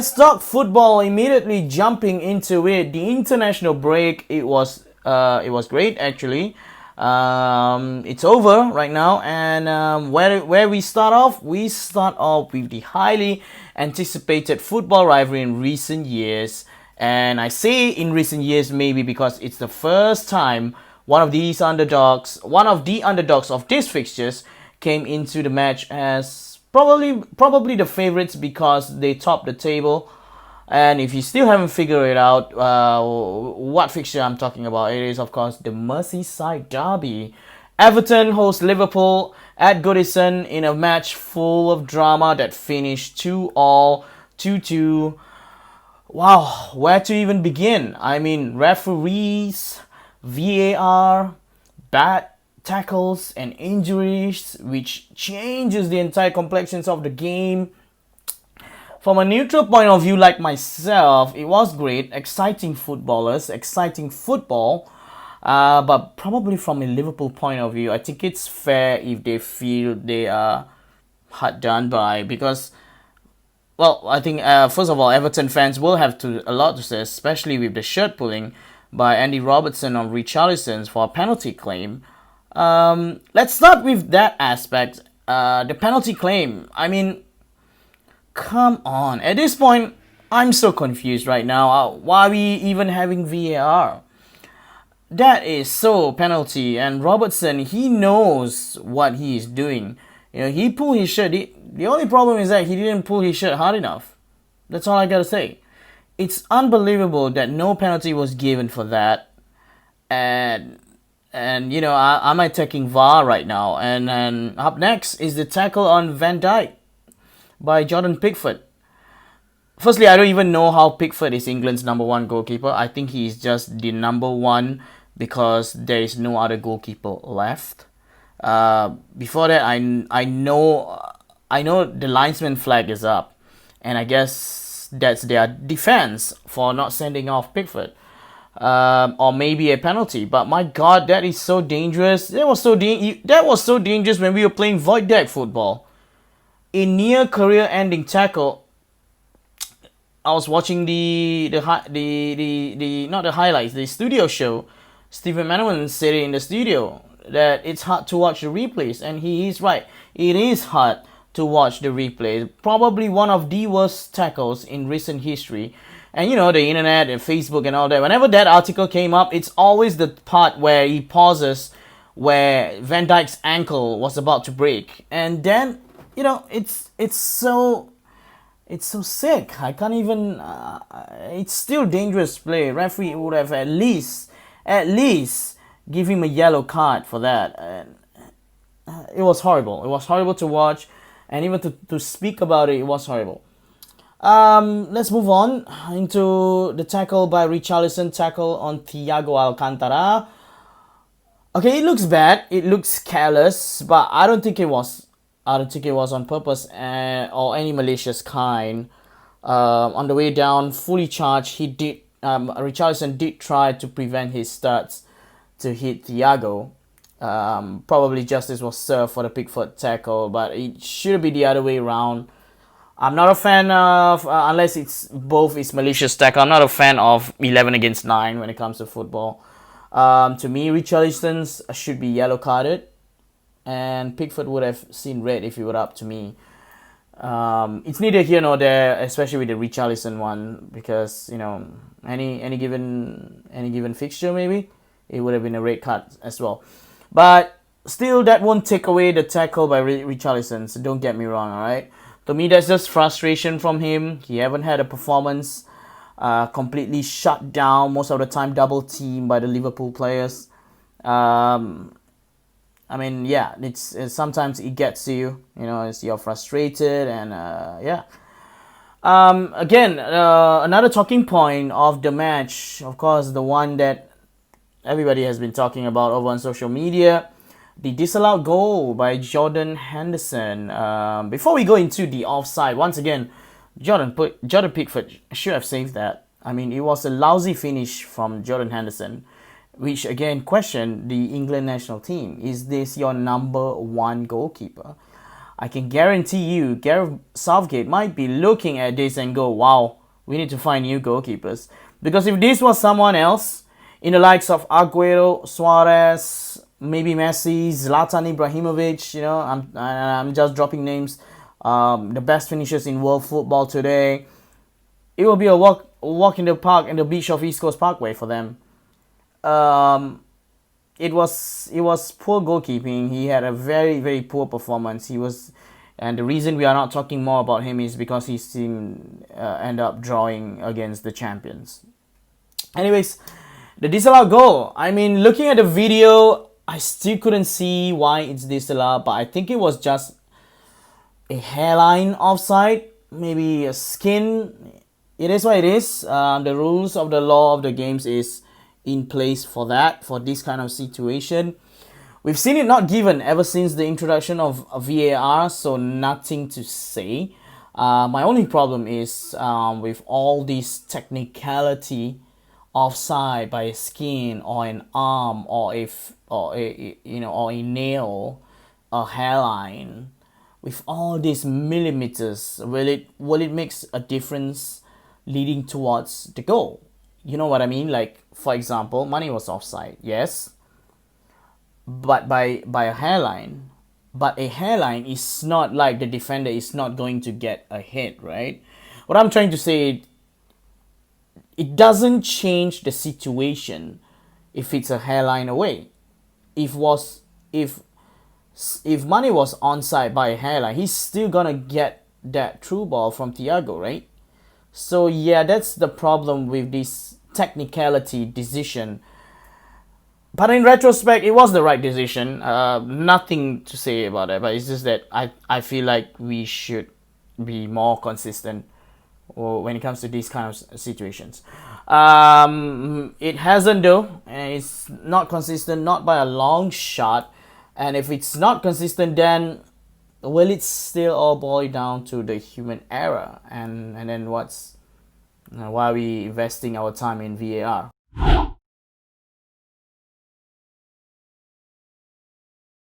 let's talk football. Immediately jumping into it, the international break. It was great actually. It's over right now, and where we start off? We start off with the highly anticipated football rivalry in recent years. And I say in recent years maybe because it's the first time one of the underdogs of these fixtures, came into the match as probably the favorites because they top the table. And if you still haven't figured it out, what fixture I'm talking about, it is of course the Merseyside derby. Everton host Liverpool at Goodison in a match full of drama that finished 2-2, 2-2. Wow, where to even begin? I mean, referees, VAR, bad tackles and injuries, which changes the entire complexions of the game. From a neutral point of view like myself, it was great, exciting footballers, exciting football. But probably from a Liverpool point of view, I think it's fair if they feel they are hard done by because, well, I think first of all, Everton fans will have a lot to say, especially with the shirt pulling by Andy Robertson on Richarlison for a penalty claim. Let's start with that aspect. The penalty claim. I mean, come on. At this point, I'm so confused right now. Why are we even having VAR? That is so penalty. And Robertson, he knows what he is doing. He pulled his shirt. The only problem is that he didn't pull his shirt hard enough. That's all I gotta say. It's unbelievable that no penalty was given for that. And I'm attacking VAR right now. And up next is the tackle on Van Dijk by Jordan Pickford. Firstly, I don't even know how Pickford is England's number one goalkeeper. I think he's just the number one because there is no other goalkeeper left. Before that, I know the linesman flag is up, and I guess that's their defense for not sending off Pickford, or maybe a penalty. But my God, that is so dangerous. That was so dangerous when we were playing void deck football. A near career-ending tackle. I was watching the not the highlights, the studio show. Stephen Manuel said it in the studio that it's hard to watch the replays, and he is right. It is hard to watch the replays. Probably one of the worst tackles in recent history. And the internet and Facebook and all that. Whenever that article came up, it's always the part where he pauses, where Van Dijk's ankle was about to break, and then it's so sick. I can't even. It's still dangerous play. Referee would have at least give him a yellow card for that. And it was horrible. It was horrible to watch, and even to speak about it, it was horrible. Let's move on into the tackle by Richarlison, tackle on Thiago Alcantara. Okay, it looks bad. It looks careless, but I don't think it was on purpose or any malicious kind. On the way down, fully charged, Richarlison did try to prevent his studs to hit Thiago. Probably justice was served for the Pickford tackle, but it should be the other way around. I'm not a fan of, unless it's malicious tackle, I'm not a fan of 11 against 9 when it comes to football. To me, Richarlison should be yellow carded, and Pickford would have seen red if it were up to me. It's neither here nor there, especially with the Richarlison one, because any given fixture maybe it would have been a red card as well. But still, that won't take away the tackle by Richarlison. So don't get me wrong, all right. To me, that's just frustration from him. He haven't had a performance. Completely shut down most of the time, double teamed by the Liverpool players. I mean, yeah, it's sometimes it gets to you. It's you're frustrated and yeah. Again, another talking point of the match, of course, the one that everybody has been talking about over on social media, the disallowed goal by Jordan Henderson. Before we go into the offside, once again, Jordan Pickford should have saved that. I mean, it was a lousy finish from Jordan Henderson, which again questioned the England national team. Is this your number one goalkeeper? I can guarantee you Gareth Southgate might be looking at this and go, wow, we need to find new goalkeepers. Because if this was someone else, in the likes of Aguero, Suarez, maybe Messi, Zlatan Ibrahimovic, I'm just dropping names, the best finishers in world football today, it will be a walk in the park, in the beach of East Coast Parkway for them. It was poor goalkeeping. He had a very, very poor performance. And the reason we are not talking more about him is because his team end up drawing against the champions. Anyways, the disallowed goal. I mean, looking at the video, I still couldn't see why it's disallowed, but I think it was just a hairline offside, maybe a skin. It is what it is. The rules of the law of the games is in place for that, for this kind of situation. We've seen it not given ever since the introduction of VAR, so nothing to say. My only problem is with all this technicality, offside by a skin or an arm or a nail, a hairline. With all these millimeters, will it makes a difference leading towards the goal? You know what I mean? Like, for example, Mane was offside, yes, but by a hairline. But a hairline is not like the defender is not going to get a hit, right? What I'm trying to say, it doesn't change the situation if it's a hairline away. If Mane was onside by a hairline, he's still gonna get that through ball from Thiago, right? So yeah, that's the problem with this technicality decision. But in retrospect, it was the right decision. Nothing to say about it, but it's just that I feel like we should be more consistent when it comes to these kind of situations. It hasn't though, and it's not consistent, not by a long shot. And if it's not consistent, then will it still all boil down to the human error? And then why are we investing our time in VAR?